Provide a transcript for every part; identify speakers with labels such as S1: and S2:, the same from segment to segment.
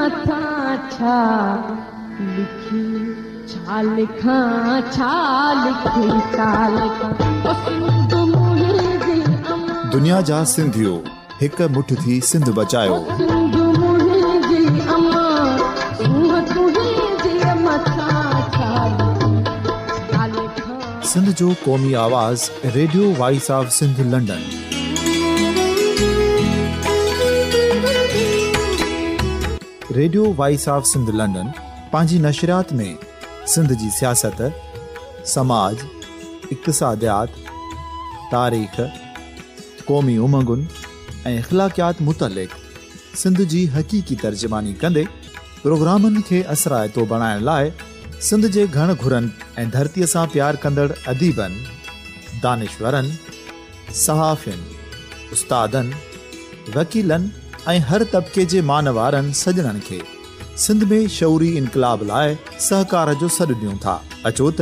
S1: मथां छा लिखी छा लिखां छा लिखी छा लिखां ओ सिंध मुंहिंजी अमां
S2: दुनिया जा सिंधियो हिक मुठ थी सिंध बचायो।
S1: सिंध मुंहिंजी अमां सूंह तुंहिंजी मथां छा लिखी छा लिखां।
S2: सिंध जो क़ौमी आवाज़ radio voice of Sindh London. Radio voice of Sindh London पंहिंजी नशरियात में सिंध जी सियासत, समाज, इक़्तिसादियात, तारीख़, क़ौमी उमंगुनि ऐं इख़्लाक़ियात मुतलिक़ सिंध जी हक़ीक़ी तर्जुमानी कंदे प्रोग्रामनि खे असराइतो बणाइण लाइ सिंध जे घण घुरनि ऐं धरतीअ सां प्यार कंदड़ अदीबनि, दानिशवरनि, सहाफ़ियुनि, उस्तादनि, वकीलनि ऐं हर तबिके जे मानवारनि सजणनि खे सिंध में शऊरी इनक़लाब लाइ सहकार जो सॾु ॾियूं था। अचो त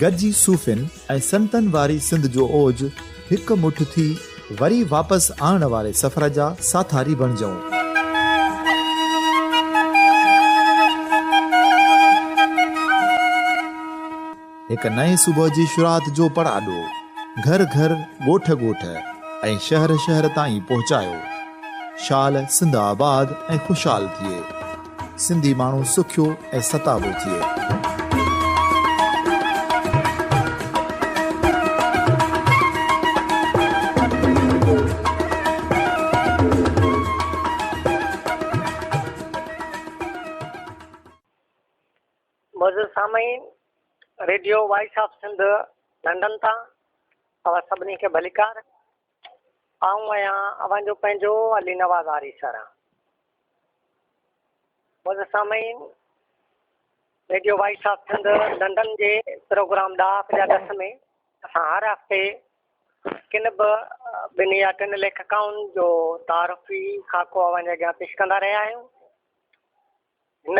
S2: गॾिजी सूफ़ियुनि ऐं संतनि वारी सिंध जो ओज हिक मुठ थी वरी वापसि आणण वारे सफ़र जा साथारी बणिजऊं। हिक नए सुबुह जी शुरूआत जो पड़ाॾो घर घर, ॻोठ ॻोठ ऐं शहर शहर ताईं पहुचायो। शाल सिंध आबाद ऐं ख़ुशहाल थिए, सिंधी माण्हू सुखियो ऐं सताबो थिए।
S3: मौजूद सामईन radio voice of Sindh London तां अवां सभिनी खे भलीकार। आऊं आहियां अवांजो पंहिंजो अली नवाज़ आरी सर। मौजूद सामईन radio voice of Sindh London जे प्रोग्राम ॾाह में असां हर हफ़्ते किन बि ॿिनि या टिनि लेखकाउनि जो तारीफ़ी खाको अवांजे अॻियां पेश कंदा रहिया आहियूं। हिन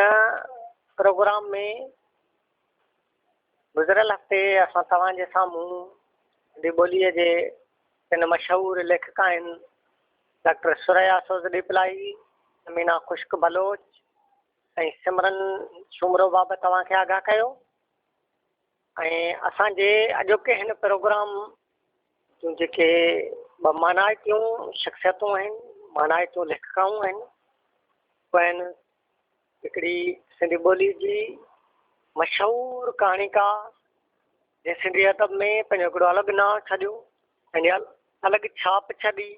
S3: प्रोग्राम में गुज़िरियल हफ़्ते असां तव्हांजे साम्हूं सिंधी ॿोलीअ जे टिनि मशहूरु लेखक आहिनि डॉक्टर सुरैया सोज़ डिपलाई, मीना ख़ुश्क बलोच ऐं सिमरन शुमरो बाबति तव्हांखे आगाह कयो। ऐं असांजे अॼोके हिन प्रोग्राम जूं जेके ॿ मानाइतियूं शख़्सियतूं आहिनि, मानाइतियूं लेखकाऊं आहिनि, उहे आहिनि हिकिड़ी सिंधी ॿोली जी मशहूरु कहाणीकार जंहिं सिंधी अदब में पंहिंजो हिकिड़ो अलॻि नालो छॾियो, पंहिंजी अलॻि छाप छॾी।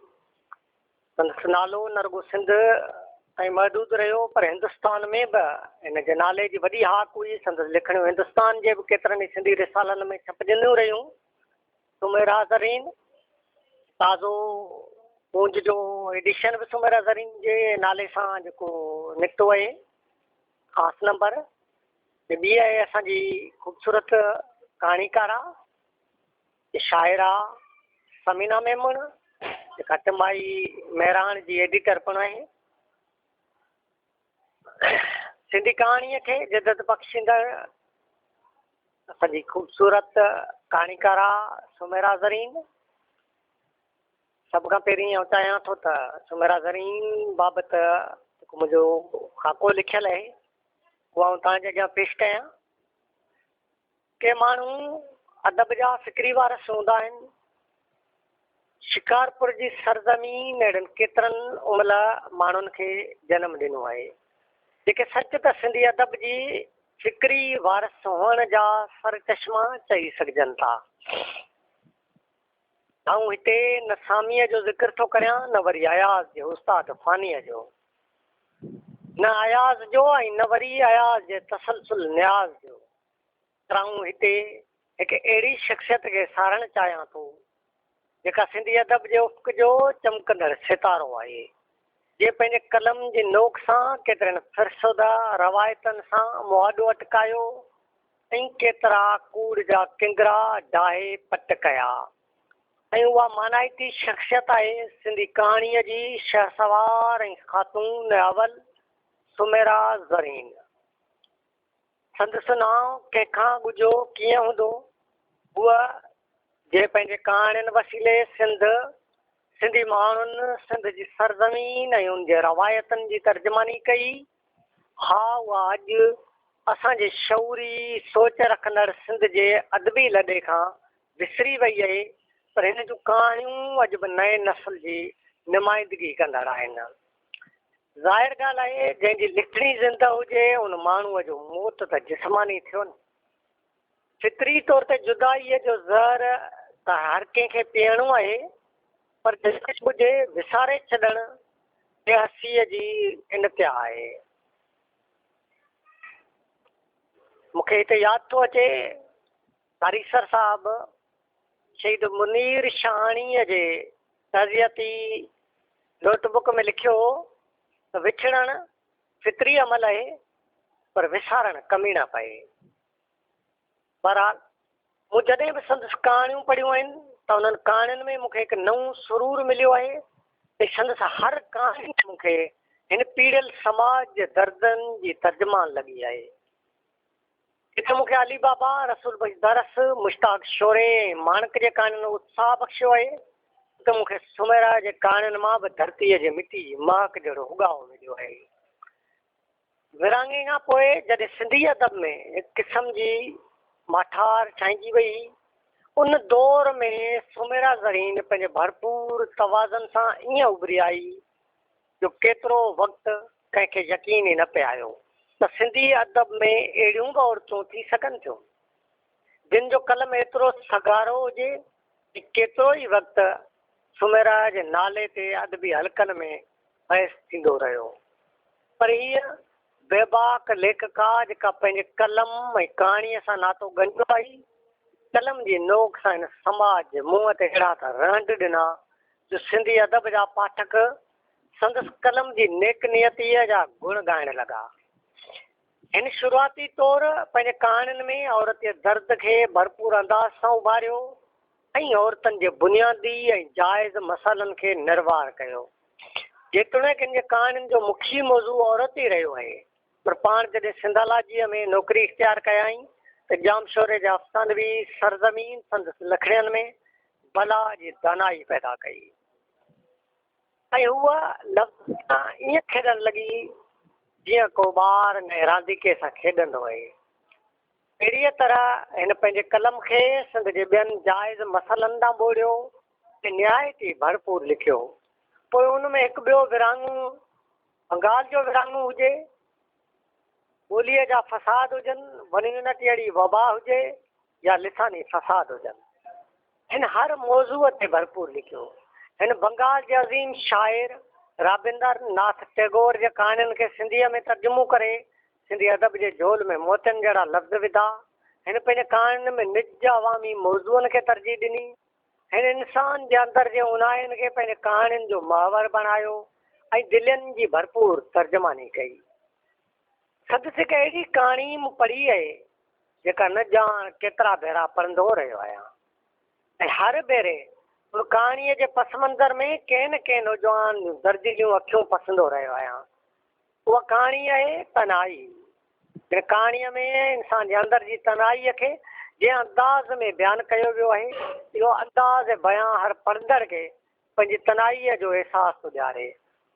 S3: संदसि नालो न रुॻो सिंध ऐं महदूद रहियो पर हिंदुस्तान में बि हिन जे नाले जी वॾी हाक हुई। संदसि लिखणियूं हिंदुस्तान जे बि केतिरनि ई सिंधी रिसालनि में छपजंदियूं रहियूं। सुमेरा ज़रीन ताज़ो पूंज जो एडिशन बि सुमेरा ज़रीन जे नाले सां जेको निकितो आहे ख़ासि नंबर। ॿी आहे असांजी ख़ूबसूरत कहाणीकारा शाइरा समीना मेमण, जेका टिमाही महिराण जी एडिटर पिणु आहे। सिंधी कहाणीअ खे जदत बख़्शींदड़ असांजी ख़ूबसूरत कहाणीकारा सुमेरा ज़रीन। सभ खां पहिरीं आउं चाहियां थो त सुमेरा ज़रीन बाबति जेको मुंहिंजो खाको लिखियलु आहे उहा आउं तव्हांजे अॻियां पेश कयां। के माण्हू अदब जा फ़िक्री वारस हूंदा आहिनि। शिकारपुर जी सरज़मीन अहिड़नि केतिरनि उमल माण्हुनि खे जनमु ॾिनो आहे जेके सच त सिंधी अदब जी फ़िक्री वारस हुअण जा सर चश्मा चई सघजनि था। ऐं हिते न सामीअ जो ज़िक्र थो करियां न वरी अयाज़ जो, उस्ताद फ़ानीअ जो, न अयाज़ जो ऐं न वरी अयाज़ जे तसलसुल न्याज़ जो। पर आऊं हिते हिकु अहिड़ी शख़्सियत खे सारणु चाहियां थो जेका सिंधी अदब जे उफ़क़ जो चमकंदड़ सितारो आहे, जे पंहिंजे कलम जी नोक सां केतिरनि फ़िरसुदा रवायतनि सां मुआदो अटकायो ऐं केतिरा कूड़ जा किंगरा डाहे पट कया। ऐं उहा मानाइती शख़्सियत आहे सिंधी कहाणीअ जी शहसवार ऐं ख़ातून अवल सुमेरा ज़रीन। संदसि नाव कंहिंखां ॻुझो कीअं हूंदो, उहा जे पंहिंजे कहाणियुनि वसीले सिंधी माण्हुनि सिंध जी सरज़मीन ऐं उन जे रवायतनि जी तर्जुमानी कई हा उहा अॼु असांजे शौरी सोच रखंदड़ सिंध जे अदबी लॾे खां विसरी वई आहे, पर हिन जूं कहाणियूं अॼु बि नए नस्ल जी नुमाइंदगी कंदड़ आहिनि। ज़ाहिर ॻाल्हि आहे, जंहिंजी लिखणी ज़िंदा हुजे उन माण्हूअ जो मौत त जिस्मानी थियो न। फितरी तौर ते जुदाईअ जो ज़हर त हर कंहिंखे पीअणो आहे, पर हुजे विसारे छॾणु बेहसीअ जी इंतिहा आहे। मूंखे हिते यादि थो अचे, तारीसर साहिबु शहीद मुनीर शाहाणीअ जे तज़ियती नोटबुक में लिखियो त विछड़णु फितरी अमल आहे, पर विसारणु कमी न पए। बहरहाल मूं जॾहिं बि संदसि कहाणियूं पढ़ियूं आहिनि त उन्हनि कहाणियुनि में मूंखे हिकु नओं सुरूर मिलियो आहे ऐं संदसि हर कहाणी मूंखे हिन पीड़ियल समाज जे दर्दनि जी तर्जुमान लॻी आहे। हिते मूंखे अली बाबा, रसूल दरस, मुश्ताक शोरे ऐं माणक जे कहाणियुनि उत्साह बख़्शियो आहे, त मूंखे सुमेरा जे कहाणियुनि मां बि धरतीअ जे मिटी जी महक जहिड़ो उगाव मिलियो आहे। विरहाङे खां पोइ जॾहिं सिंधी अदब में हिकु क़िस्म जी माठार छांइजी वई, उन दौर में सुमेरा ज़रीन पंहिंजे भरपूर तवाज़न सां ईअं उभरी आई जो केतिरो वक़्तु कंहिंखे यकीन ई न पिए आयो त सिंधी अदब में अहिड़ियूं बि औरतूं थी सघनि थियूं जिन जो कलम एतिरो सगारो हुजे कि केतिरो ई वक़्तु सुमेरा जे नाले ते अदबी हलकनि में बहस थींदो रहियो। पर हीअ बेबाक लेखका जेका पंहिंजे कलम ऐं कहाणीअ सां नातो ॻंढियो आई, कलम जी नोक सां हिन समाज जे मुंहं ते अहिड़ा त रहंड ॾिना जो सिंधी अदब जा पाठक संदसि कलम जी नेक नियतीअ जा गुण ॻाइण लॻा। हिन शुरूआती तौर पंहिंजे कहाणियुनि में औरत जे दर्द खे भरपूर अंदाज़ सां उभारियो ऐं औरतुनि जे बुनियादी ऐं जाइज़ मसाइलनि खे निर्वार कयो। जेतोणीकि हिन जे कहाणियुनि जो मुखी मौज़ू औरत ई रहियो आहे, पर पाण जॾहिं सिंधालाजीअ में नौकिरी इख़्तियार कयाई त जाम शोरे जा अफ़सानवी सरज़मीन संदसि लखड़ियनि में बला जी दानाई पैदा कई ऐं उहा लफ़्ज़ ईअं खेॾणु लॻी जीअं को ॿार नए रांदीके सां खेॾंदो आहे। अहिड़ीअ तरह हिन पंहिंजे कलम खे सिंध जे ॿियनि जाइज़ मसइलनि ॾांहुं ॿोड़ियो ऐं निहायती भरपूर लिखियो। पोइ उन में हिकु ॿियो विरहाङो बंगाल जो विरहाङो हुजे, ॿोलीअ जा फ़साद हुजनि, वनविनती अहिड़ी वबा हुजे या लिसानी फ़साद हुजनि, हिन हर मौज़ूअ ते भरपूर लिखियो। हिन बंगाल जे अज़ीम शाइर राबिंदर नाथ टैगोर जे कहाणियुनि खे सिंधीअ में तर्जुमो करे सिंधी अदब जे झोल में मोतियुनि जहिड़ा लफ़्ज़ विधा। हिन पंहिंजे कहाणियुनि में निज अवामी मौज़ूअनि खे तरजीह ॾिनी। हिन इंसान जे अंदर जे उनायनि खे पंहिंजे कहाणियुनि जो महवर बणायो ऐं दिलनि जी भरपूर तर्जुमानी कई। संदसि हिकु अहिड़ी कहाणी मूं पढ़ी आहे जेका न ॼाण केतिरा भेरा पढ़ंदो रहियो आहियां ऐं हर भेरे उन कहाणीअ जे पस मंज़र में कंहिं न कंहिं नौजवान दर्दिलियूं अखियूं पसंदो रहियो आहियां। उहा कहाणी आहे तनाई। हिन कहाणीअ में इंसान जे अंदर जी तनाईअ खे जंहिं अंदाज़ में बयानु कयो वियो आहे, इहो अंदाज़ बयां हर पढ़ंदड़ खे पंहिंजी तनाईअ जो अहसासु थो ॾियारे।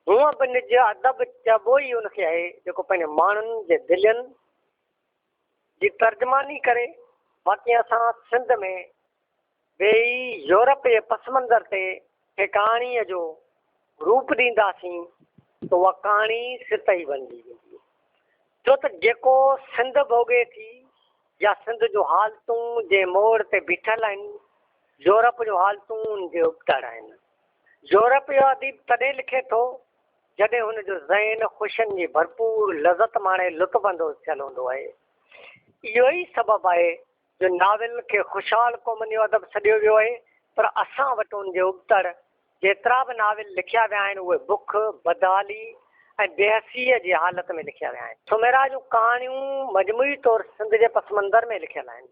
S3: हूअं बि निज अदब चइबो ई उनखे आहे जेको पंहिंजे माण्हुनि जे दिलनि जी तर्जुमानी करे। बाक़ी असां सिंध में वेही यूरोप जे पस मंज़र ते कंहिं कहाणीअ जो रूप ॾींदासीं त उहा कहाणी सित ई बणिजी वेंदी, छो त जेको सिंध भोॻे थी या सिंध जूं हालतूं जे मोड़ ते बीठल आहिनि, यूरोप जूं हालतूं उनजे उबतड़ आहिनि। यूरोप जो अदीब तॾहिं लिखे थो जॾहिं हुनजो ज़हन ख़ुशियुनि जी भरपूर लज़त माणे लुत्फ़ अंदोज़ थियल हूंदो आहे। इहो ई सबबु आहे जो नाविल खे ख़ुशहाल क़ौमुनि जो अदब सॾियो वियो आहे, पर असां वटि उनजे उबतड़ जेतिरा बि नाविल लिखिया विया आहिनि उहे बुख, बदहाली ऐं बेहसीअ जी हालत में लिखिया विया आहिनि। सुमेरा जूं कहाणियूं मजमूई तौरु सिंध जे पस मंज़र में लिखियल आहिनि।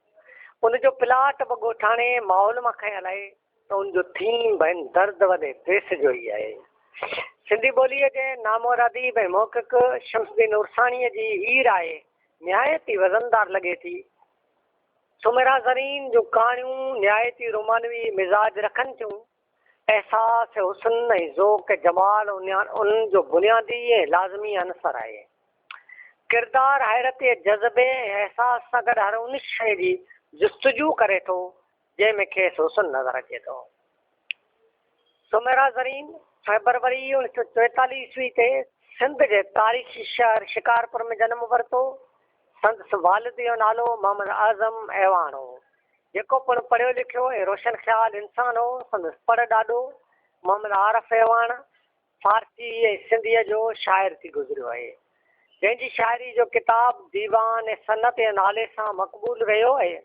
S3: उनजो प्लाट बि ॻोठाणे माहौल मां खयल आहे त उनजो थीम बि दर्द वॾे देश जो ई आहे। सिंधी ॿोलीअ जे नामोर अदीब ऐं मोहक़िक़ शमसुद्दीन उर्साणीअ जी हीर आहे निहायती वज़नदार लॻे थी। सुमेरा ज़रीन जूं कहाणियूं निहायती रोमानवी मिज़ाज रखनि थियूं। एहसास हुस्न ऐं ज़ोक़ जमाल उन्हनि जो बुनियादी ऐं लाज़मी अनसर आहे। किरदार हैरत जज़्बे एहसास सां गॾु हर उन शइ जी जुस्तजू करे थो जंहिंमें खेसि हुस्न नज़र अचे थो। सुमेरा ज़रीन फरवरी 1944 ईस्वी ते सिंध जे तारीख़ी शहर शिकारपुर में जनम वरितो। संदसि वालिद जो नालो मोहम्मद आज़म ऐवान हो, जेको पिणु पढ़ियो लिखियो ऐं रोशन ख़्याल इंसान हो। संदसि पर ॾाॾो मोहम्मद आरफ ऐवान फारसी ऐं सिंधीअ जो शाइर थी गुज़रियो आहे, जंहिंजी शाइरी जो किताब दीवान ऐं सनत जे नाले सां मक़बूल रहियो आहे।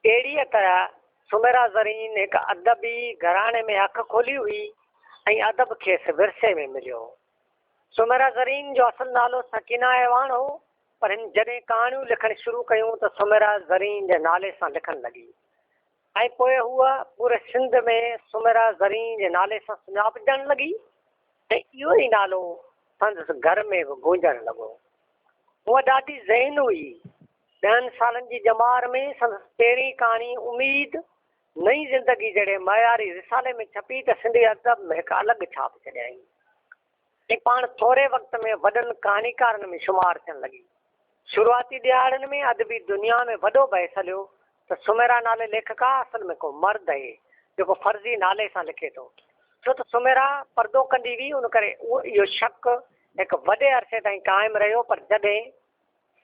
S3: अहिड़ीअ तरह सुमेरा ज़रीन हिकु अदबी घराणे में अखि खोली हुई ऐं अदब खेसि विरसे में मिलियो। सुमेरा ज़रीन जो असुलु नालो सकीना ऐवान हो, पर हिन जॾहिं कहाणियूं लिखणु शुरू कयूं त सुमेरा ज़रीन जे नाले सां लिखणु लॻी ऐं पोइ हूअ पूरे सिंध में सुमेरा ज़रीन जे नाले सां सुञापजणु लॻी ऐं इहो ई नालो संदसि घर में बि गूंजणु लॻो। हूअ ॾाढी ज़हन हुई। 10 सालनि जी ॼमार में संदसि पहिरीं कहाणी उमीद नई ज़िंदगी जहिड़े मयारी रिसाले में छपी त सिंधी अदब में हिकु अलॻि छाप छॾियईं ऐं पाण थोरे वक़्त में वॾनि कहाणीकारनि में शुमार थियणु लॻी। शुरूआती ॾियारनि में अदबी दुनिया में वॾो बहस हलियो त सुमेरा नाले लेखका असल में को मर्द आहे जेको फर्ज़ी नाले सां लिखे थो, छो त सुमेरा पर्दो कंदी हुई। उन करे उहो इहो शक हिकु वॾे अरसे ताईं क़ाइमु रहियो। पर जॾहिं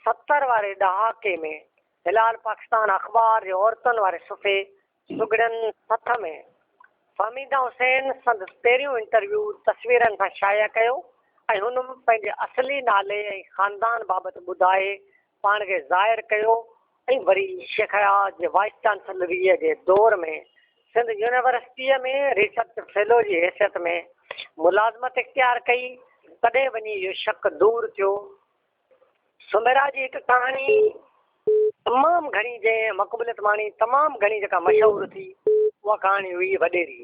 S3: 70 वारे ॾहाके में हिलाल पाकिस्तान अख़बार जे औरतुनि वारे सुफ़े सुगड़नि सथ में फहमीदा हुसैन संदसि पहिरियों इंटरव्यू तस्वीरनि सां शाया कयो ऐं हुन पंहिंजे असली नाले ऐं ख़ानदान बाबति ॿुधाए पाण खे ज़ाहिर कयो ऐं वरी शेख हयात जे वाइस चांसलरीअ जे दौर में सिंध यूनिवर्सिटीअ में रिसर्च फेलो जी हैसियत में मुलाज़मत इख़्तियार कई। तॾहिं वञी इहो शक दूर थियो। सुमेरा जी हिकु कहाणी तमामु घणी जंहिं मक़बूलियत माणी तमामु घणी जेका मशहूरु थी उहा कहाणी हुई वॾेरी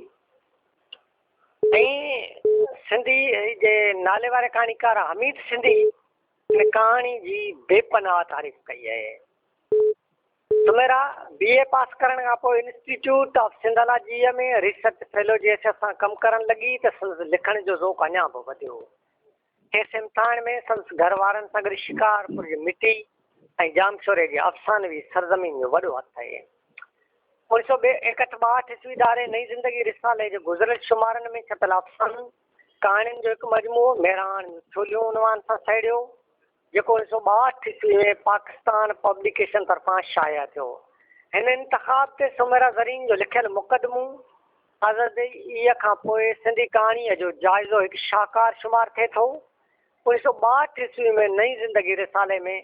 S3: ऐं सिंधी जे नाले वारे कहाणीकार हमीद सिंधी हिन कहाणी जी बेपनाह तारीफ़ कई आहे। सुमेरा BA पास करण खां पोइ इंस्टीट्यूट ऑफ सिंधोलॉजीअ में रिसर्च फेलो जी हैसियत सां कमु करणु लॻी त संदसि लिखण जो ज़ौक़ अञा बि वधियो। खेसि इम्तिहान में संदसि घर वारनि सां गॾु शिकारपुर जी मिटी ऐं जामशोरे जी अफ़सानवी सरज़मीन जो वॾो हथु आहे। 1961 ईस्वी दारे नई ज़िंदगी रिसाले जे गुज़िरियल शुमारनि में छपियल अफ़सानूं कहाणियुनि जो हिकु मजमूओ मेरान छोलियूं उनवान सां साहिड़ियो, जेको 1962 ईस्वी में पाकिस्तान पब्लिकेशन तरफ़ां शाया थियो। हिन इंतख़ाब ते सुमेरा ज़रीन जो लिखियल मुक़दमो आज़ादीअ खां पोइ सिंधी कहाणीअ जो जाइज़ो हिकु शाहकार शुमार थिए थो। 1962 ईस्वी में नई ज़िंदगी रिसाले में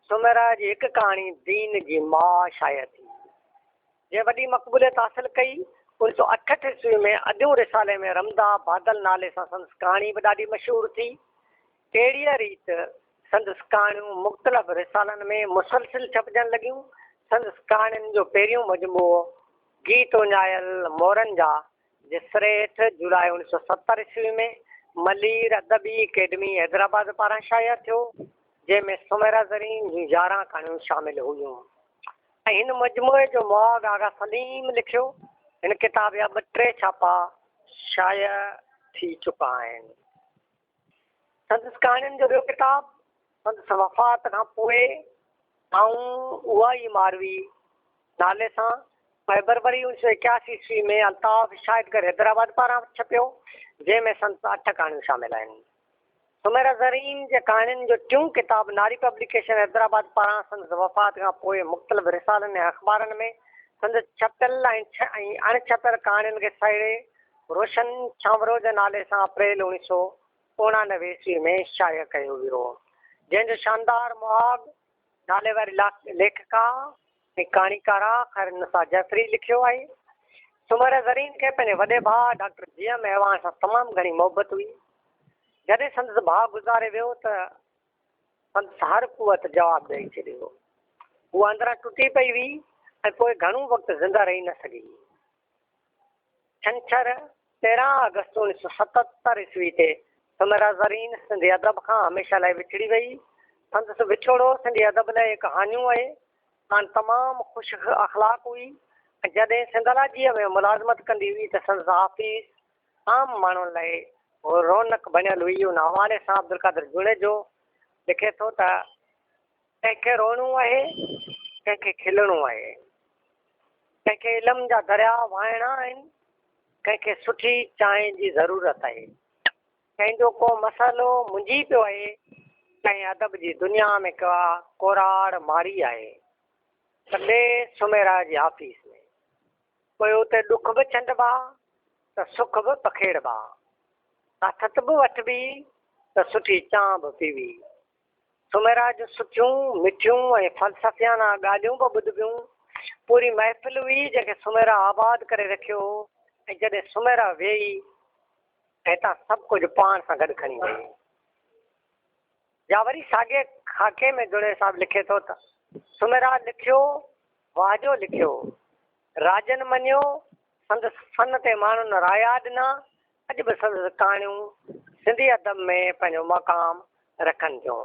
S3: सुमेरा जी हिकु कहाणी दीन जी मां शाया थी, जंहिं वॾी मक़बूलियत हासिल कई। 1968 ईस्वी में अॼों रिसाले में रमदा बादल नाले सां संदसि कहाणी बि ॾाढी मशहूरु थी। अहिड़ीअ रीति संदसि कहाणियूं मुख़्तलिफ़ रिसालनि में मुसलसिल छपजणु लॻियूं। संदसि कहाणियुनि जो पहिरियों मजमूओ गीत उञायल मोरनि जा जे सिरे हेठि जुलाई 1970 ईस्वी में मलीर अदबी अकेडमी हैदराबाद पारां शाया थियो, जंहिंमें सुमेरा ज़रीन जूं 11 कहाणियूं शामिल हुयूं ऐं हिन मजमूए जो मुआग आगा सलीम लिखियो। हिन किताब जा 2-3 छापा शाया थी चुका आहिनि। संदसि कहाणियुनि जो ॿियो किताब संदसि वफ़ात खां पोइ ऐं उहा ई मारवी नाले सां फरवरी 1981 ईस्वी में अल्ताफ़ शाहिदगर हैदराबाद पारां छपियो, जंहिंमें संदसि 8 कहाणियूं शामिल आहिनि। सुमेरा ज़रीन जे कहाणियुनि जो टियों किताब नारी पब्लिकेशन हैदराबाद पारां संदसि वफ़ात खां पोइ मुख़्तलिफ़ रिसालनि ऐं अख़बारनि में संदसि छपियल ऐं अणछपियल कहाणियुनि खे साहिड़े रोशन छांवरो जे नाले सां अप्रैल 1989 ईस्वी में शाया कयो वियो, जंहिंजो शानदार मुआग नाले वारी लेखिका ऐं कहाणीकारा ख़ैरुन्निसा जैफ़री लिखियो आहे। सुमेरा ज़रीन खे पंहिंजे वॾे भाउ डॉक्टर GM ऐवान सां तमामु घणी मोहबत हुई। जॾहिं संदसि भाउ गुज़ारे वियो त संदसि हर कुवत जवाबु ॾेई छॾियो। उहा अंदरां टुटी पई हुई ऐं पोइ घणो वक़्तु ज़िंदा रही न सघी। छंछरु 13 अगस्त 1977 ईस्वी ते सुमेरा ज़रीन सिंधी अदब खां हमेशह लाइ विछड़ी वई। संदसि विछोड़ो सिंधी अदब लाइ हिकु हानियूं आहे। हाणे तमामु ख़ुशि अख़लाक़ हुई ऐं जॾहिं सिंधोलॉजीअ में मुलाज़मत कंदी हुई त संदसि हाफ़िज़ आम माण्हुनि लाइ और रौनक बनियल हुई उन हवाले सां अब्दुल कादिर जुड़ेजो लिखे थो त कंहिंखे रोइणो आहे, कंहिंखे खिलणो आहे, कंहिंखे इल्म जा दरिया वाहिणा आहिनि, कंहिंखे सुठी चांहि जी ज़रूरत आहे, कंहिंजो को मसालो मुंझी पियो आहे, कंहिं अदब जी दुनिया में का कोराड़ मारी आहे, तॾे सुमेरा जी ऑफिस में कोई उते ॾुख बि छंडबा त सुख बि पखेड़बा, आथत बि वठबी त सुठी चांहि बि पीवी। सुमेरा जूं सुठियूं मिठियूं ऐं फ़लसफ़ियाना ॻाल्हियूं बि ॿुधबियूं। पूरी महफ़िल हुई जंहिंखे सुमेरा आबाद करे रखियो ऐं जॾहिं सुमेरा वेही त हितां सभु कुझु पाण सां गॾु खणी वई। या वरी साॻे खाके में जुड़े साहब लिखे थो त सुमेरा लिखियो वाजो लिखियो, राजन मञियो, संदसि फन ते माण्हुनि राया ॾिना, अॼु बि संदसि कहाणियूं सिंधी अदब में पंहिंजो मक़ाम रखनि थियूं।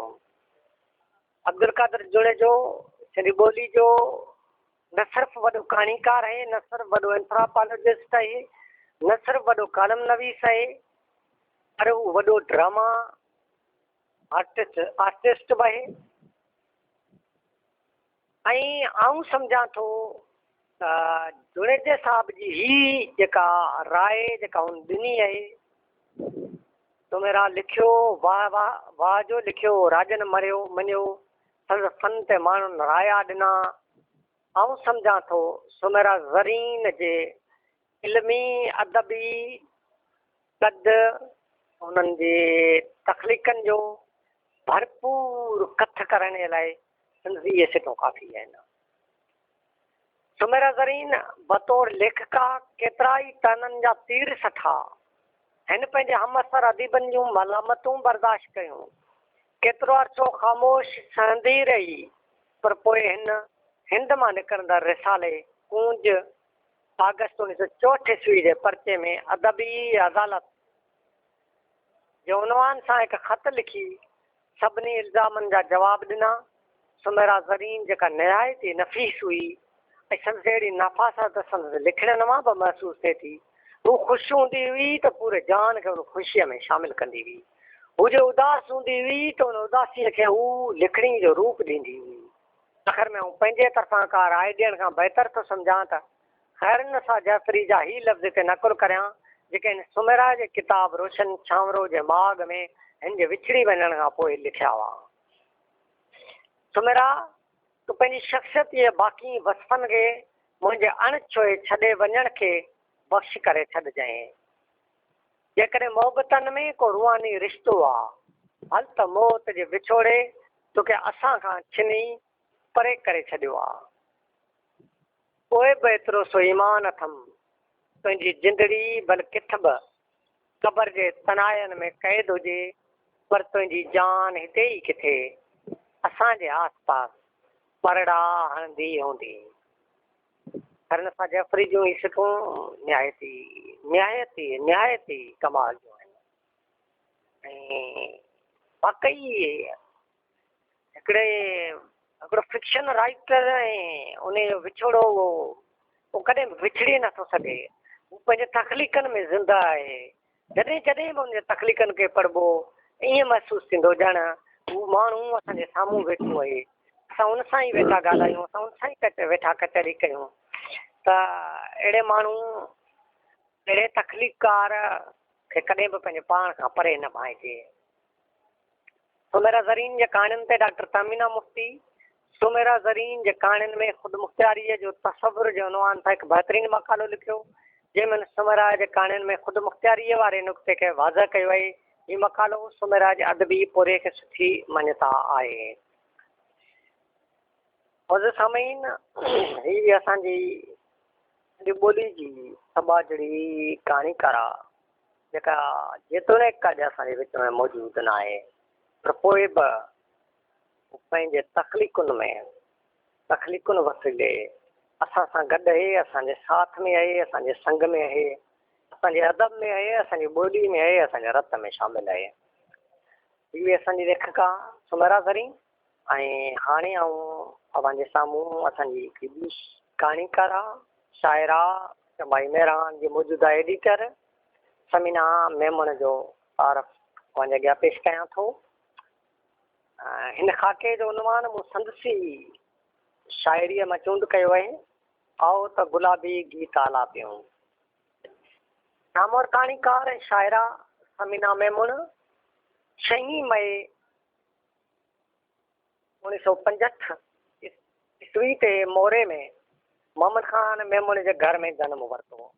S3: अब्दुल कादिर जुड़ेजो सिंधी ॿोली जो न सिर्फ़ु वॾो कहाणीकार आहे, न सिर्फ़ु वॾो एंथ्रोपोलॉजिस्ट आहे, न सिर्फ़ु वॾो कालम नवीस आहे, पर हू वॾो ड्रामा आर्टिस्ट बि आहे। ऐं आऊं सम्झां थो त जुड़ेजे साहब जी ही जेका राय जेका हुन ॾिनी आहे, सुमेरा लिखियो वाह वाह वाह जो लिखियो, राजन मञियो, फन ते माण्हुनि राया ॾिना। आऊं सम्झां थो सुमेरा ज़रीन जे इल्मी अदबी कद उन्हनि जे तख़लीक़नि जो भरपूर कथ करण लाइ सिंधी सिटूं काफ़ी आहिनि। सुमेरा ज़रीन बतौर लेखिका केतिरा ई ताननि जा तीर सठा, हिन पंहिंजे हमअसर अदीबनि जूं मलामतूं बर्दाश्त कयूं, केतिरो अर्सो ख़ामोश सहंदी रही, पर पोइ हिंद मां निकिरंदड़ रिसाले कूंज अगस्त 1964 ईस्वी जे पर्चे में अदबी अदालत जे उनवान सां हिकु ख़त लिखी सभिनी इल्ज़ामनि जा जवाब ॾिना। सुमेरा ज़रीन जेका निहायती नफ़ीस हुई ऐं संदसि अहिड़ी नफ़ासत संदसि लिखण मां बि महसूसु थिए थी। हू ख़ुशि हूंदी हुई त पूरे जान खे उन ख़ुशीअ में शामिलु कंदी हुई, हू जे उदास हूंदी हुई त उन उदासीअ खे हू लिखणी जो रूप ॾींदी हुई। आख़िर में हू पंहिंजे तरफ़ां का राय ॾियण खां बहितर थो सम्झां त ख़ैरन सां जाफ़री जा ही लफ़्ज़ ते नकुल करियां जेके हिन सुमेरा जे किताब रोशन छांवरो जे माग में हिन जे विछड़ी वञण खां पोइ लिखिया हुआ। सुमेरा, तूं पंहिंजी शख़्सियत जे बाक़ी वसफ़नि खे मुंहिंजे अणछोए छॾे वञण खे बख़्श करे छॾिजांइ। जेकॾहिं मोहबतनि में को रुहानी रिश्तो आहे, हल त मौत जे विछोड़े तोखे असां खां छिनी परे करे छॾियो आहे। पोइ बि एतिरो सो ईमान अथमि, तुंहिंजी जिंदड़ी भल किथ बि क़बर जे तनायनि में क़ैद हुजे, पर तुंहिंजी जान हिते ई किथे असांजे आस पास परड़ा हणंदी हूंदी। हरन सां जाफ़री जूं ई सिटूं निहायती कमाल जूं आहिनि। ऐं वाकई हिकिड़ो फिक्शन राइटर ऐं उन जो विछोड़ो उहो कॾहिं बि विछड़ी नथो सघे। हू पंहिंजे तख़लीक़नि में ज़िंदा आहे। जॾहिं जॾहिं बि उनजे तख़लीक़नि खे पढ़िबो ईअं महसूसु थींदो ॼण हू माण्हू असांजे साम्हूं वेठो आहे, असां उन सां ई वेठा ॻाल्हायूं, असां उन सां ई वेठा कचहरी कयूं। त अहिड़े माण्हू अहिड़े तख़लीक़कार खे कॾहिं बि पंहिंजे पाण खां परे न पाइजे। सुमेरा ज़रीन जे कहाणियुनि ते डॉक्टर तमीना मुफ्ती सुमेरा ज़रीन जे कहाणियुनि में ख़ुदि मुख़्तियारीअ जो तसवुर जे उनवान सां हिकु बहितरीनु मक़ालो लिखियो, जंहिंमें सुमेरा जे कहाणियुनि में ख़ुदि मुख़्तियारीअ वारे नुक़्ते खे वाज़ह कयो आहे। हीउ मक़ालो सुमेरा जे अदबी पोरे खे सुठी मञता आहे। सामीन, हीअ असांजी ॿोली जी समाजड़ी कहाणीकार आहे जेका जेतोणीकि अॼु असांजे विच में मौजूदु न आहे, पर पोइ बि पंहिंजे तख़लीक़ुनि वसीले असां सां गॾु आहे, असांजे साथ में आहे, असांजे संग में आहे, असांजे अदब में आहे, असांजी ॿोली में आहे, असांजे रत में शामिल आहे। हीअ असांजी लेखिका सुमेरा ज़रीन ऐं हाणे आऊं अव्हांजे साम्हूं असांजी हिकिड़ी ॿी कहाणीकार आहे, शाइरा जमाई मेहरान जी मौजूदा एडिटर समीना मेमण जो तारफ़ तव्हांजे अॻियां पेश कयां थो। हिन ख़ाके जो उनवान मूं संदसी शाइरीअ मां चूंड कयो आहे, आओ त गुलाबी गीत आलापियूं। नामवर कहाणीकार ऐं शाइरा समीना मेमुण 6 मई 1965 ईस्वी ते मोरे में मोहम्मद खान मेमुण जे घर में जनम वरितो।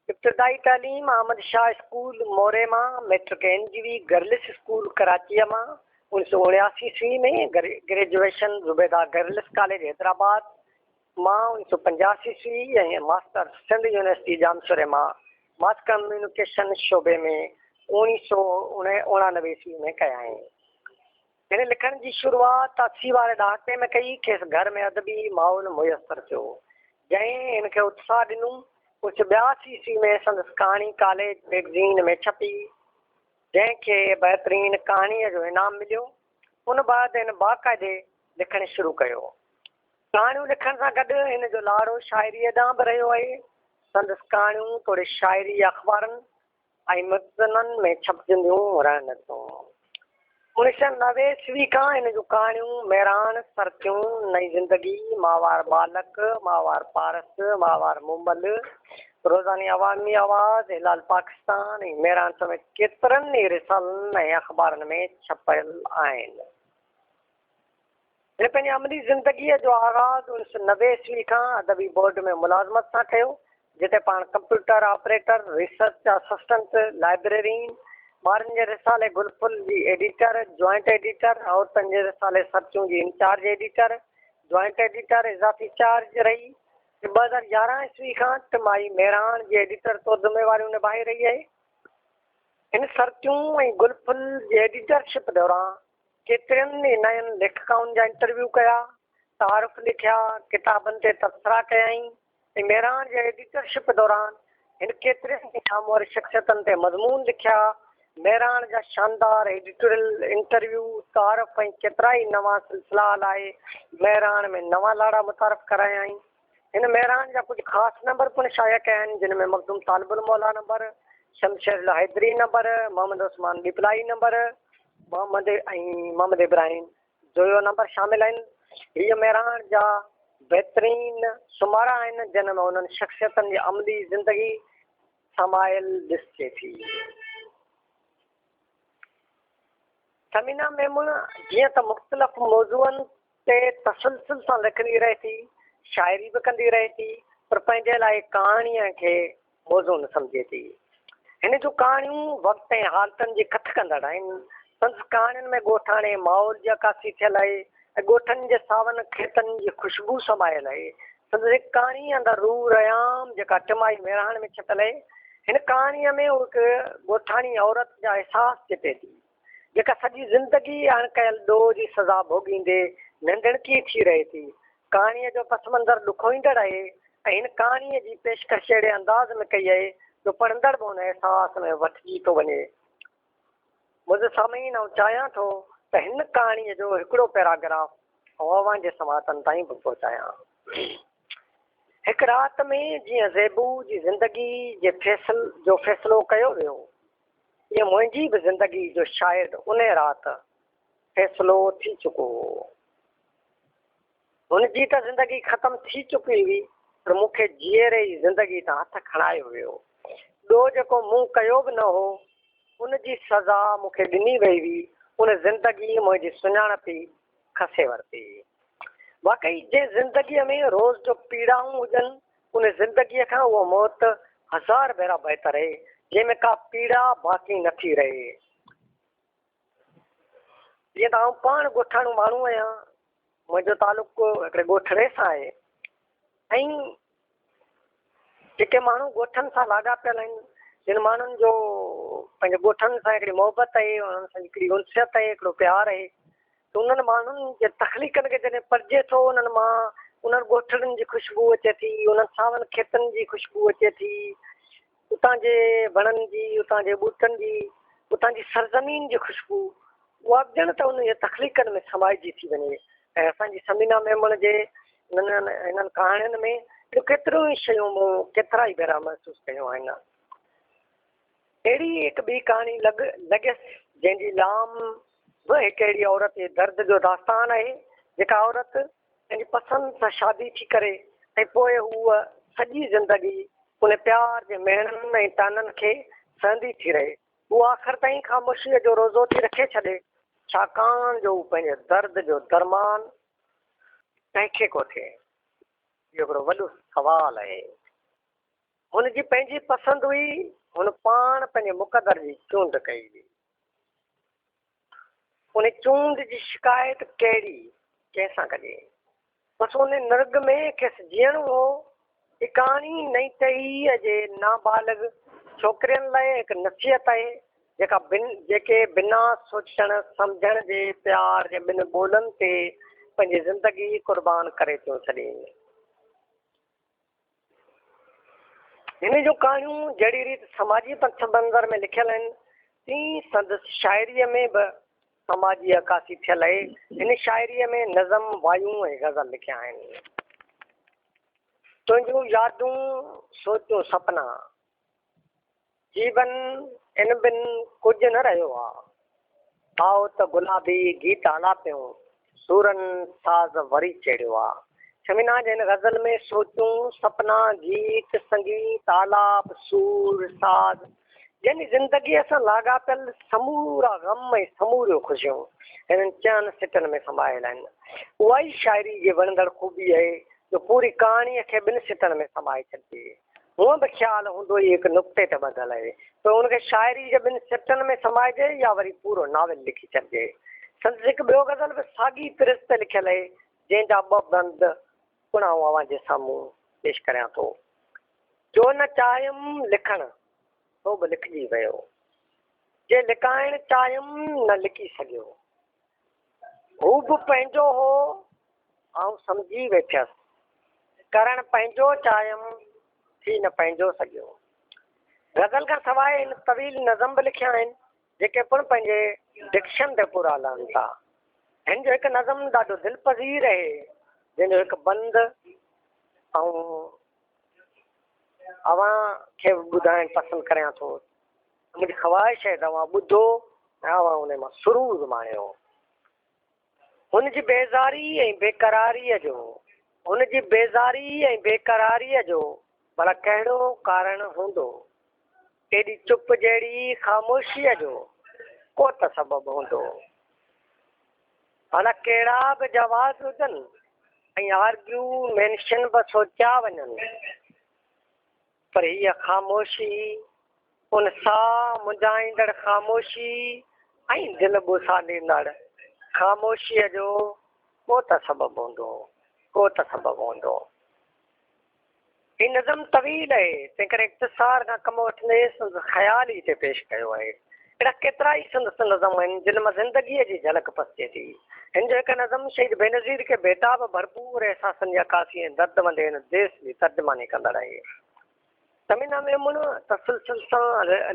S3: इब्तिदाई तालीम अहमद शाह स्कूल मोरे मां, मैट्रिक NGV गर्ल्स स्कूल कराचीअ मां 1979 ईस्वी में, graduation Zubaida girls college Hyderabad मां 1985 ईस्वी ऐं मास्टर सिंध यूनिवर्सिटी जामशोरे मां मास कम्युनिकेशन शोबे में 1989 ईस्वी में कया आहिनि। हिन लिखण जी शुरूआत 80 वारे ॾहाके में कई, खेसि घर में अदबी माहौल मुयसरु थियो जंहिं हिनखे उत्साह ॾिनो। 1982 ईस्वी में संदसि कहाणी कॉलेज मैगज़ीन में छपी, जंहिंखे बहितरीन कहाणीअ जो इनाम मिलियो। उन बाद हिन बाक़ाइदे लिखणु शुरू कयो। कहाणियूं लिखण सां गॾु हिन जो लाड़ो शाइरीअ ॾांहुं बि रहियो आहे। संदसि कहाणियूं थोरे शाइरी अख़बारनि ऐं मज़ननि में छपजंदियूं रहनि थियूं। 1990 ईस्वी खां हिन जूं कहाणियूं मेरान, सरतियूं, नई ज़िंदगी, माहवार बालक, माहवार पारस, माहवार मुंबल, रोज़ानी अवामी आवाज़, हिलाल पाकिस्तान ऐं मेरान समेत केतिरनि ई रिसालनि ऐं अख़बारनि में छपियल आहिनि। हिन पंहिंजी अमली ज़िंदगीअ जो आगाज़ 1990 ईस्वी खां अदबी बोर्ड में मुलाज़मत सां कयो, जिते पाण कंप्यूटर ऑपरेटर, रिसर्च असिस्टेंट, लाइब्रेरीन, ॿारनि जे रिसाले गुलफुल जी एडिटर, जॉइंट एडिटर, औरतुनि जे रिसाले सर्चूं जी इंचार्ज एडिटर, जॉइंट एडिटर, इज़ाफ़ी चार्ज रही। 2011 ईस्वी खां टिमाही मेरान जी एडिटर तौरु ज़िम्मेवारियूं निभाए रही आहे। हिन सर्चूं ऐं गुलफुल जी एडिटरशिप दौरान केतिरनि ई नयनि लेखकाउनि जा इंटरव्यू कया, तारीफ़ लिखिया, किताबनि ते तबसरा कयाईं ऐं मेरान जे एडिटरशिप दौरान हिन केतिरनि ई नामवर शख़्सियतनि ते मज़मून लिखिया। मेरान जा शानदार एडिटोरियल इंटरव्यू, तारीफ़ ऐं केतिरा ई नवां सिलसिला हलाए मेरान में नवां लाड़ा मुतारफ़ करायाईं। हिन मेरान जा कुझु ख़ासि नंबर पिणु शाया कया आहिनि, जिन में Makhdoom Talibul Maula number, Shamsher Haidri number, Mohammad Usman Dipplai number, Mohammad Ibrahim Joyo number शामिल आहिनि। हीअ मेरान जा बहितरीन शुमारा आहिनि, जिन में उन्हनि शख़्सियतनि जी अमली ज़िंदगी समायल ॾिसिजे थी। समीना मेमुण जीअं त मुख़्तलिफ़ मौज़ूअनि ते तसलसल सां लिखंदी रहे थी, शाइरी बि कंदी रहे थी, पर पंहिंजे लाइ कहाणीअ खे मौज़ू न सम्झे थी। हिन जूं कहाणियूं वक़्त ऐं हालतुनि जी कथ कंदड़ आहिनि। संदसि कहाणियुनि में ॻोठाणे माहौल जी अकासी थियल आहे ऐं ॻोठनि जे सावनि खेतनि जी ख़ुशबू समायल आहे। संदसि हिकु कहाणी अंदरि रूह रयाम जेका टिमाही मेरान में छपियल आहे। हिन कहाणीअ में हिकु ॻोठाणी औरत जा अहसास चिटे थी, जेका सॼी ज़िंदगी अणकयल ॾोह जी सज़ा भोॻींदे नंढड़की थी रहे थी। कहाणीअ जो पस मंज़र ॾुखोईंदड़ आहे ऐं हिन कहाणीअ जी पेशकश अहिड़े अंदाज़ में कई आहे जो पढ़ंदड़ बि हुन अहसास में वठिजी थो वञे। मुंहिंजो सामीन ऐं चाहियां थो त हिन कहाणीअ जो हिकिड़ो पैराग्राफ अवां जे समातनि ताईं बि पहुचायां। हिकु राति में जीअं ज़ेबू जी ज़िंदगी जे फ़ैसिलो कयो वियो, ईअं मुंहिंजी बि ज़िंदगी जो शायदि उन राति फ़ैसिलो थी चुको हो। हुनजी त ज़िंदगी ख़तमु थी चुकी हुई, पर मूंखे जीअरे ई ज़िंदगी तां हथ खणायो वियो। ॿियो जेको मूं कयो बि न हो, उनजी सज़ा मूंखे ॾिनी वई हुई। उन ज़िंदगी मुंहिंजी सुञाणप ई खसे वरिती। वाकई जे ज़िंदगीअ में रोज़ जो पीड़ाऊं हुजनि, उन ज़िंदगीअ खां उहो मौत 1000 भेरा बहितर आहे, जंहिंमें का पीड़ा बाक़ी न थी रहे। जीअं त आउं पाण ॻोठाणो माण्हू आहियां, मुंहिंजो तालुक़ु हिकिड़े ॻोठड़े सां आहे ऐं जेके माण्हू ॻोठनि सां लाॻापियल आहिनि, जिन माण्हुनि जो पंहिंजे ॻोठनि सां हिकिड़ी मोहबत आहे, उन्हनि सां हिकिड़ी उनसियत आहे, हिकिड़ो प्यारु आहे, त उन्हनि माण्हुनि जे तख़लीक़नि खे जॾहिं पढ़िजे थो, उन्हनि मां उन्हनि ॻोठड़नि जी ख़ुशबू अचे थी, उन्हनि सावनि खेतनि जी ख़ुशबू अचे थी, उतां जे वणनि जी, उतां जे ॿूटनि जी, उतां जी सरज़मीन जी ख़ुशबू, उहा बि ॼण त उन जे तख़लीक़नि में समाइजी थी वञे। ऐं असांजी समीना मेमुण जे हिननि कहाणियुनि में केतिरियूं ई शयूं मूं केतिरा ई भेरा महसूसु कयूं आहिनि। अहिड़ी हिकु ॿी कहाणी लॻियसि जंहिंजी लाम बि हिकु अहिड़ी औरत जे दर्द जो दास्तान आहे जेका औरत पंहिंजी पसंदि सां शादी थी करे ऐं पोइ हूअ सॼी ज़िंदगी उन प्यार जे मेणनि ऐं ताननि खे सहंदी थी रहे। उहा आख़िर ताईं ख़ामोशीअ जो रोज़ो थी रखे छॾे छाकाणि जो हू पंहिंजे दर्द जो दरमान कंहिंखे को थिए। इहो हिकिड़ो वॾो सवालु आहे। हुनजी पंहिंजी पसंदि हुई, हुन पाण पंहिंजे मुक़दर जी चूंड कई हुई। उन चूंड जी शिकायत कहिड़ी कंहिंसां कजे? बसि उन निर्ग में खेसि जीअणो हो। ही कहाणी नई टहीअ जे नाबालिग छोकिरियुनि लाइ हिकु नसीहत आहे जेके बिना सोचण सम्झण जे प्यार जे ॿिनि ॿोलनि ते पंहिंजी ज़िंदगी क़ुर्बान करे थियूं छॾीनि। हिन जूं कहाणियूं जहिड़ी रीति समाजी पथ मंज़र में लिखियल आहिनि तीअं संदसि शाइरीअ में बि समाजी अकासी थियल आहे। हिन शाइरीअ में नज़म, वायूं ऐं गज़ल लिखिया आहिनि। तुंहिंजूं यादूं, सोचूं, सपना, जीवन इन बिन कुझु न रहियो आहे। आओ त गुलाबी गीत आलापियूं, सूरनि साज़ वरी चढ़ियो आहे। शमीना जे हिन गज़ल में सोचूं, सपना, गीत, संगीत, आलाप, सूर, साज़ यानी ज़िंदगीअ सां लाॻापियल समूरा ग़म ऐं समूरियूं ख़ुशियूं हिननि चइनि सिटनि में समायल आहिनि। उहा ई शाइरी जी वणंदड़ ख़ूबी आहे जो पूरी कहाणीअ खे ॿिनि सिटनि में समाए छॾिजे। हूअं बि ख़्यालु हूंदो ई हिकु नुक़्ते ते ॿधल आहे त हुनखे शाइरी जे ॿिनि सिटनि में समाइजे या वरी पूरो नावेल लिखी छॾिजे। संदसि हिकु ॿियो गज़ल बि साॻी फिरिस्त ते लिखियल आहे जंहिंजा ॿ बंद पुणाऊं अव्हां जे साम्हूं पेश करियां थो। जो न चाहियमि लिखणु तो बि लिखिजी वियो, जे लिकाइणु चाहियमि न लिकी सघियो। हू बि पंहिंजो हो ऐं सम्झी वेठसि, करणु पंहिंजो चाहियमि थी न पंहिंजो सघियो। गज़ल खां सवाइ हिन तवील नज़म बि लिखिया आहिनि जेके पिणु पंहिंजे डिक्शन ते पूरा हलनि था। हिन जो हिकु नज़म ॾाढो दिलि पज़ीर आहे जंहिंजो हिकु बंद ऐं अव्हां खे ॿुधाइणु पसंदि करियां थो। मुंहिंजी ख़्वाहिश आहे त अव्हां ॿुधो ऐं अव्हां उन मां सुरूर माणियो। हुनजी बेज़ारी ऐं बेक़रारीअ जो भला कहिड़ो कारण हूंदो? एॾी चुप जहिड़ी ख़ामोशीअ जो को त सबबु हूंदो? भला कहिड़ा बि जवाज़ हुजनि ऐं आर्ग्यूमेंशन बि सोचिया वञनि, पर हीअ ख़ामोशी, उन सां मुंझाईंदड़ ख़ामोशी ऐं दिलि ॿुसा ॾींदड़ ख़ामोशीअ जो को त सबबु हूंदो। हीअ नज़म तवील आहे तंहिं करे इख़्तिसार खां कमु वठंदे संदसि ख़्याल ई ते पेश कयो आहे। अहिड़ा केतिरा ई संदसि नज़म आहिनि जिन मां ज़िंदगीअ जी झलक पसिजे थी। हिन जो हिकु नज़म शहीद बेनज़ीर खे बेताब भरपूर एहसासनि जी अकासी ऐं दर्दमंद हिन देश जी तर्जुमानी कंदड़ आहे। समीना मेमून तसलसल सां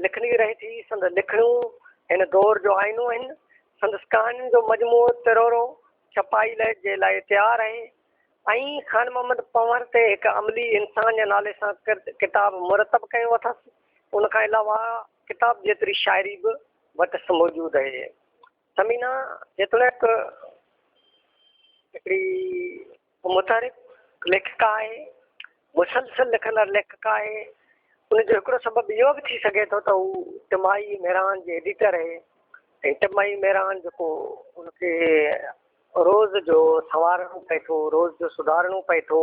S3: लिखंदी रहे थी। संदसि लिखणियूं हिन दौर जो आईनो आहिनि। संदसि कहाणियुनि जो मजमूओ तिरोरो छपाई जे लाइ तयारु आहे ऐं ख़ान मोहम्मद पंवर ते हिकु अमली इंसान जे नाले सां किताब मुरतब कयो अथसि। उनखां अलावा किताब जेतिरी शाइरी बि वटि मौजूदु आहे। समीना जेतोणीकि हिकिड़ी मुतहरिक लेखिका आहे, मुसलसल लिखंदड़ लेखिका आहे, उनजो हिकिड़ो सबबु इहो बि थी सघे थो त हू टिमाही मेरान जी एडिटर आहे ऐं टिमाही मेरान जेको उनखे रोज़ जो संवारणो पए थो, रोज़ जो सुधारणो पए थो,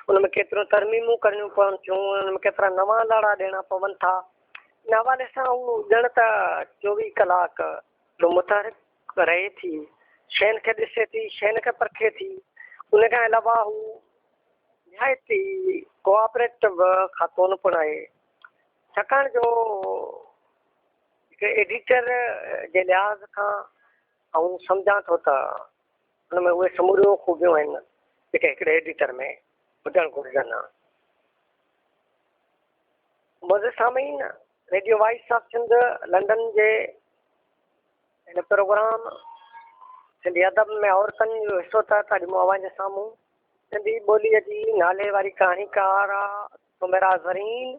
S3: उन में केतिरो तरमीमूं करणियूं पवनि थियूं, उन में केतिरा नवां लाड़ा ॾियणा पवनि था। इन हवाले सां हू ॼण त 24 कलाक जो मुतहरिक रहे थी, शयुनि खे ॾिसे थी, शयुनि खे परखे थी। उनखां अलावा हू निहायती कोऑपरेटिव ख़ातून पिणु आहे छाकाणि जो हिकु एडिटर जे लिहाज़ खां ऐं सम्झां थो त हुन में उहे समूरियूं ख़ूबियूं आहिनि जेके हिकिड़े एडिटर में हुजणु घुरिजनि। मुंहिंजे साम्हूं radio voice of Sindh London जे हिन प्रोग्राम सिंधी अदब में औरतुनि जो हिसो त ॾिनो अव्हां जे साम्हूं सिंधी ॿोलीअ जी नाले वारी कहाणीकार आहे सुमेरा ज़रीन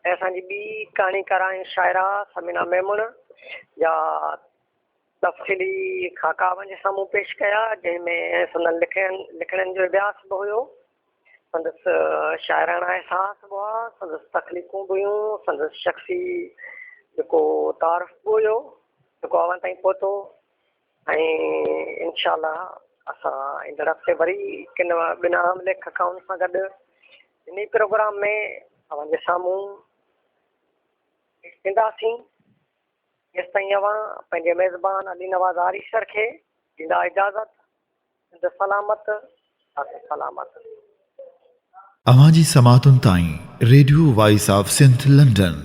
S3: ऐं असांजी ॿी कहाणीकार आहिनि शाइरा समीना मेमुण जा तफ़सीली ख़ाका जे साम्हूं पेश कया, जंहिंमें संदन लिखणनि जो अभ्यास बि हुयो, संदसि शाइराणा अहसास बि हुआ, संदसि तकलीफ़ूं बि हुयूं, संदसि शख़्सी जेको तारीफ़ बि हुयो जेको अवां ताईं पहुतो। ऐं इनशाअल्लाह असां ईंदड़ हफ़्ते वरी किन ॿिनि आम लेखकाउनि सां गॾु इन प्रोग्राम में अव्हांजे साम्हूं ईंदासीं। जेसिताईं अवां पंहिंजे मेज़बान अली नवाज़ आरीशर खे ॾींदा इजाज़त। सलामत सलामत।
S2: अवां जी समातुनि ताईं radio voice of Sindh London